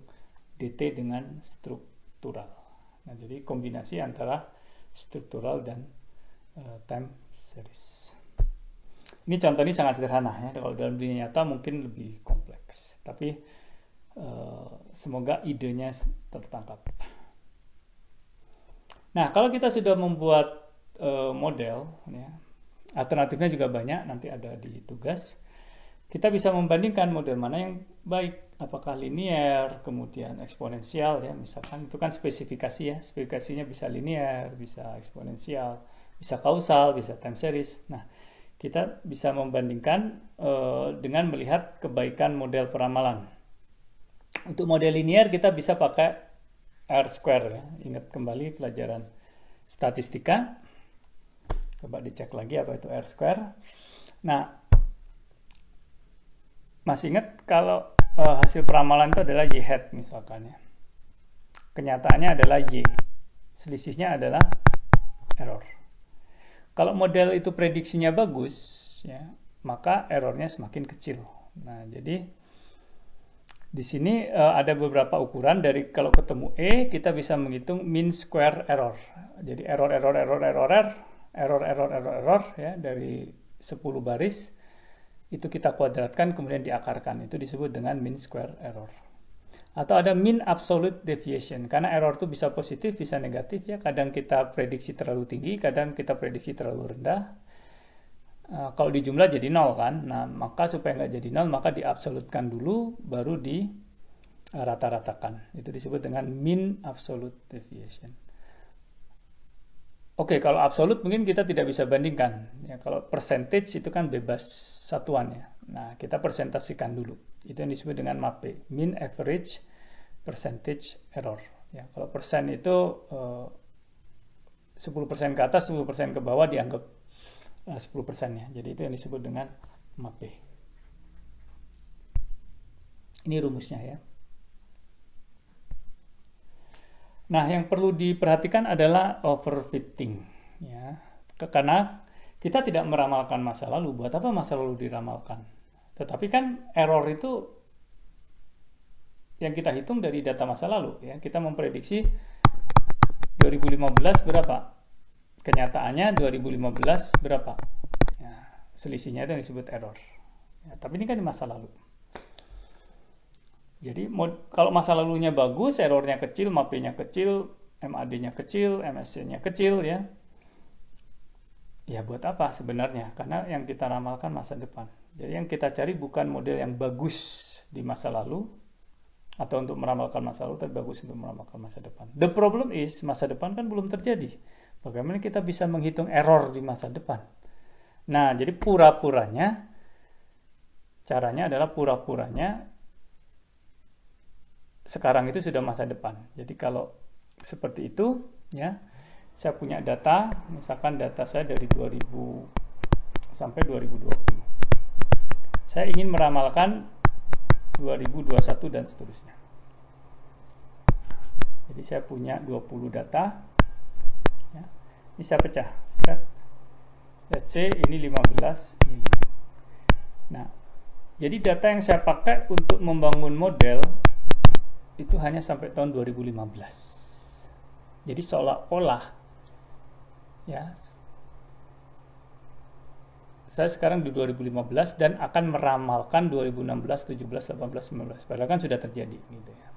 DT dengan struktur struktural. Nah, jadi kombinasi antara struktural dan time series. Ini contoh ini sangat sederhana ya. Kalau dalam dunia nyata mungkin lebih kompleks, tapi semoga idenya tertangkap. Nah, kalau kita sudah membuat model, ya, alternatifnya juga banyak, nanti ada di tugas. Kita bisa membandingkan model mana yang baik, apakah linear, kemudian eksponensial, ya, misalkan itu kan spesifikasi ya, spesifikasinya bisa linear, bisa eksponensial, bisa kausal, bisa time series. Nah, kita bisa membandingkan dengan melihat kebaikan model peramalan. Untuk model linear kita bisa pakai R-square ya. Ingat kembali pelajaran statistika. Coba dicek lagi apa itu R-square. Nah, masih ingat kalau hasil peramalan itu adalah Y hat misalkan ya. Kenyataannya adalah Y. Selisihnya adalah error. Kalau model itu prediksinya bagus, ya, maka errornya semakin kecil. Nah, jadi di sini ada beberapa ukuran dari kalau ketemu E, kita bisa menghitung mean square error. Jadi error ya dari 10 baris itu kita kuadratkan kemudian diakarkan. Itu disebut dengan mean square error. Atau ada mean absolute deviation, karena error itu bisa positif, bisa negatif ya. Kadang kita prediksi terlalu tinggi, kadang kita prediksi terlalu rendah. Kalau dijumlah jadi 0 kan. Nah, maka supaya nggak jadi 0, maka diabsolutkan dulu, baru di rata-ratakan. Itu disebut dengan mean absolute deviation. Oke, kalau absolut mungkin kita tidak bisa bandingkan. Ya, kalau percentage itu kan bebas satuan ya. Nah, kita persentasikan dulu. Itu yang disebut dengan MAPE, mean average percentage error. Ya, kalau persen itu 10% ke atas, 10% ke bawah dianggap 10% ya. Jadi itu yang disebut dengan MAPE. Ini rumusnya ya. Nah, yang perlu diperhatikan adalah overfitting ya. Karena kita tidak meramalkan masa lalu. Buat apa masa lalu diramalkan? Tetapi kan error itu yang kita hitung dari data masa lalu ya. Kita memprediksi 2015 berapa? Kenyataannya 2015 berapa? Ya, selisihnya itu yang disebut error. Ya, tapi ini kan di masa lalu. Jadi kalau masa lalunya bagus, errornya kecil, MAPE-nya kecil, MAD-nya kecil, MSC-nya kecil ya. Ya buat apa sebenarnya? Karena yang kita ramalkan masa depan. Jadi yang kita cari bukan model yang bagus di masa lalu atau untuk meramalkan masa lalu, tapi bagus untuk meramalkan masa depan. The problem is masa depan kan belum terjadi. Bagaimana kita bisa menghitung error di masa depan? Nah, jadi pura-puranya, caranya adalah pura-puranya sekarang itu sudah masa depan. Jadi kalau seperti itu, ya, saya punya data, misalkan data saya dari 2000 sampai 2020. Saya ingin meramalkan 2021 dan seterusnya. Jadi saya punya 20 data. Ya. Ini saya pecah. Let's say ini 15, ini 5. Nah, jadi data yang saya pakai untuk membangun model itu hanya sampai tahun 2015. Jadi seolah-olah ya saya sekarang di 2015 dan akan meramalkan 2016, 17, 18, 19. Padahal kan sudah terjadi gitu ya.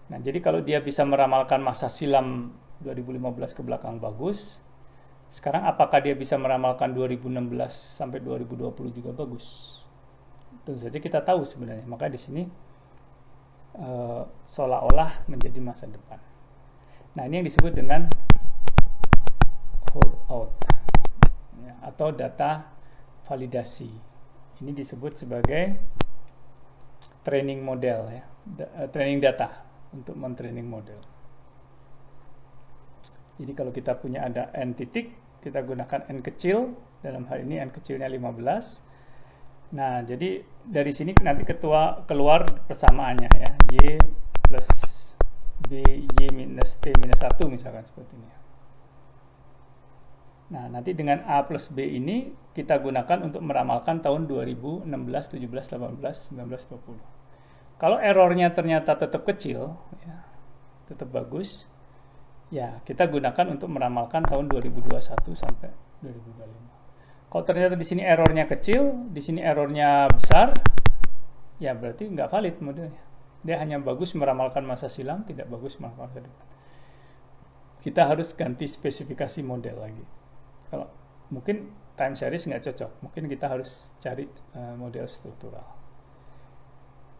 Nah, jadi kalau dia bisa meramalkan masa silam 2015 ke belakang bagus, sekarang apakah dia bisa meramalkan 2016 sampai 2020 juga bagus? Tentu saja kita tahu sebenarnya. Maka di sini seolah-olah menjadi masa depan. Nah, ini yang disebut dengan holdout ya, atau data validasi. Ini disebut sebagai training model ya, training data untuk mentraining model. Jadi kalau kita punya ada n titik, kita gunakan n kecil, dalam hal ini n kecilnya 15. Nah, jadi dari sini nanti keluar persamaannya ya, Y plus B, Y minus T minus 1 misalkan seperti ini. Nah, nanti dengan A plus B ini kita gunakan untuk meramalkan tahun 2016, 17, 18, 19, 20. Kalau errornya ternyata tetap kecil, ya, tetap bagus, ya kita gunakan untuk meramalkan tahun 2021 sampai 2025. Kalau ternyata di sini errornya kecil, di sini errornya besar, ya berarti nggak valid modelnya. Dia hanya bagus meramalkan masa silam, tidak bagus meramalkan masa depan. Kita harus ganti spesifikasi model lagi. Kalau mungkin time series nggak cocok, mungkin kita harus cari model struktural.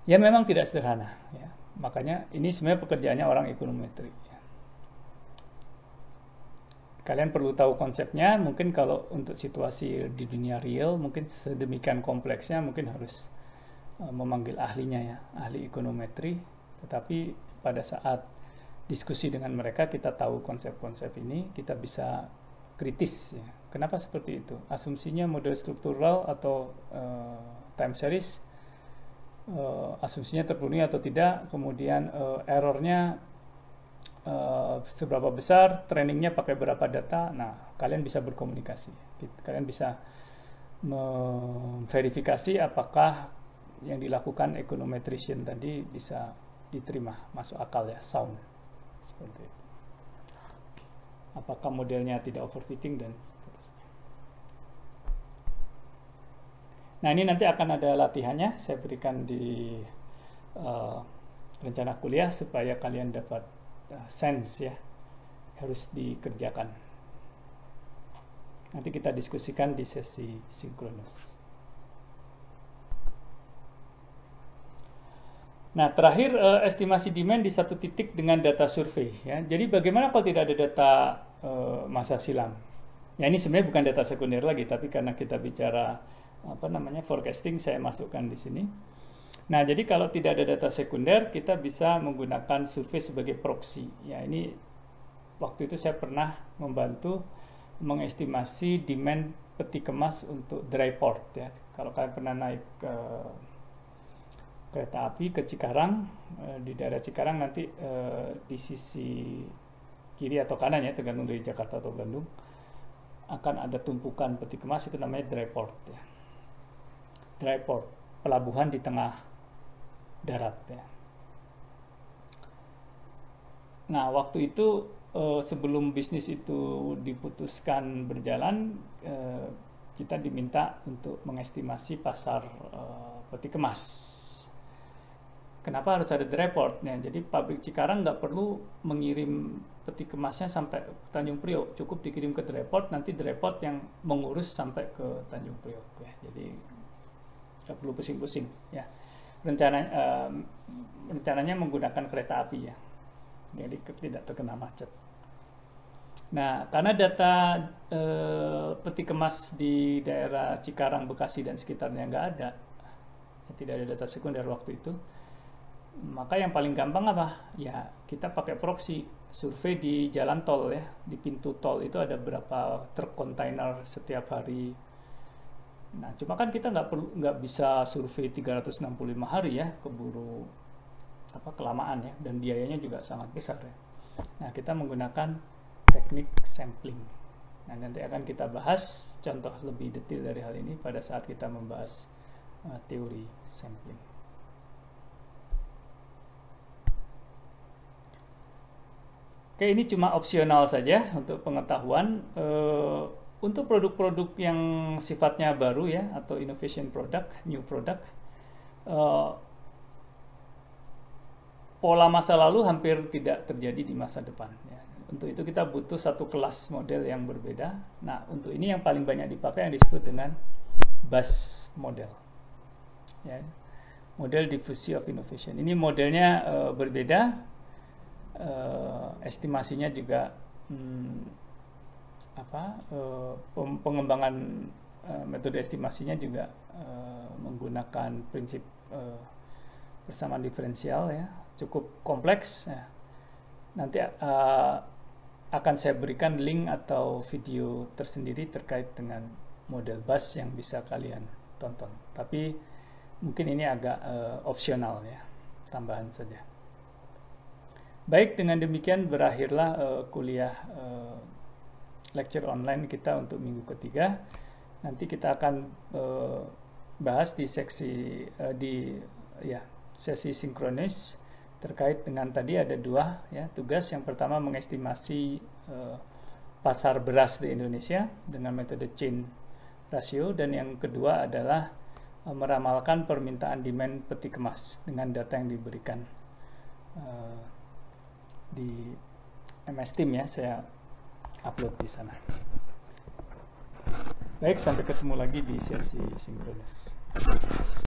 Ya memang tidak sederhana, ya. Makanya ini sebenarnya pekerjaannya orang ekonometri. Ya. Kalian perlu tahu konsepnya. Mungkin kalau untuk situasi di dunia real, mungkin sedemikian kompleksnya, mungkin harus memanggil ahlinya ya, ahli ekonometri. Tetapi pada saat diskusi dengan mereka, kita tahu konsep-konsep ini, kita bisa kritis ya. Kenapa seperti itu? Asumsinya model struktural atau time series, asumsinya terpenuhi atau tidak, kemudian errornya seberapa besar, trainingnya pakai berapa data. Nah, kalian bisa berkomunikasi, kalian bisa memverifikasi apakah yang dilakukan econometrician tadi bisa diterima, masuk akal ya, sound seperti itu. Apakah modelnya tidak overfitting dan seterusnya. Nah, ini nanti akan ada latihannya, saya berikan di rencana kuliah supaya kalian dapat sense ya, harus dikerjakan. Nanti kita diskusikan di sesi sinkronus. Nah, terakhir estimasi demand di satu titik dengan data survei ya. Jadi bagaimana kalau tidak ada data masa silam? Ya ini sebenarnya bukan data sekunder lagi, tapi karena kita bicara forecasting, saya masukkan di sini. Nah, jadi kalau tidak ada data sekunder, kita bisa menggunakan survei sebagai proxy. Ya, ini waktu itu saya pernah membantu mengestimasi demand peti kemas untuk dry port ya. Kalau kalian pernah naik kereta api ke Cikarang, di daerah Cikarang nanti di sisi kiri atau kanan ya, tergantung dari Jakarta atau Bandung, akan ada tumpukan peti kemas, itu namanya dry port ya. Dry port, pelabuhan di tengah darat ya. Nah, waktu itu sebelum bisnis itu diputuskan berjalan, kita diminta untuk mengestimasi pasar peti kemas. Kenapa harus ada dry port? Nah, jadi pabrik Cikarang nggak perlu mengirim peti kemasnya sampai Tanjung Priok, cukup dikirim ke dry port, nanti dry port yang mengurus sampai ke Tanjung Priok ya. Jadi nggak perlu pusing-pusing ya. Rencananya menggunakan kereta api ya, jadi tidak terkena macet. Nah, karena data peti kemas di daerah Cikarang, Bekasi dan sekitarnya nggak ada, tidak ada data sekunder waktu itu, maka yang paling gampang apa? Ya kita pakai proxy, survei di jalan tol ya, di pintu tol itu ada berapa truk kontainer setiap hari. Nah, cuma kan kita nggak bisa survei 365 hari ya, keburu kelamaan ya, dan biayanya juga sangat besar ya. Nah, kita menggunakan teknik sampling. Nah, nanti akan kita bahas contoh lebih detail dari hal ini pada saat kita membahas teori sampling. Oke, ini cuma opsional saja untuk pengetahuan. Untuk produk-produk yang sifatnya baru ya, atau innovation product, new product, pola masa lalu hampir tidak terjadi di masa depan ya. Untuk itu kita butuh satu kelas model yang berbeda. Nah, untuk ini yang paling banyak dipakai yang disebut dengan BUS model ya, model diffusion of innovation. Ini modelnya berbeda, estimasinya juga pengembangan metode estimasinya juga menggunakan prinsip persamaan diferensial ya, cukup kompleks ya. Nanti akan saya berikan link atau video tersendiri terkait dengan model BUS yang bisa kalian tonton, tapi mungkin ini agak opsional ya, tambahan saja. Baik, dengan demikian berakhirlah kuliah lecture online kita untuk minggu ketiga. Nanti kita akan bahas di sesi sinkronis terkait dengan tadi ada dua ya tugas. Yang pertama mengestimasi pasar beras di Indonesia dengan metode chain ratio, dan yang kedua adalah meramalkan permintaan demand peti kemas dengan data yang diberikan di MS Team ya, saya upload di sana. Baik, sampai ketemu lagi di sesi sinkronis.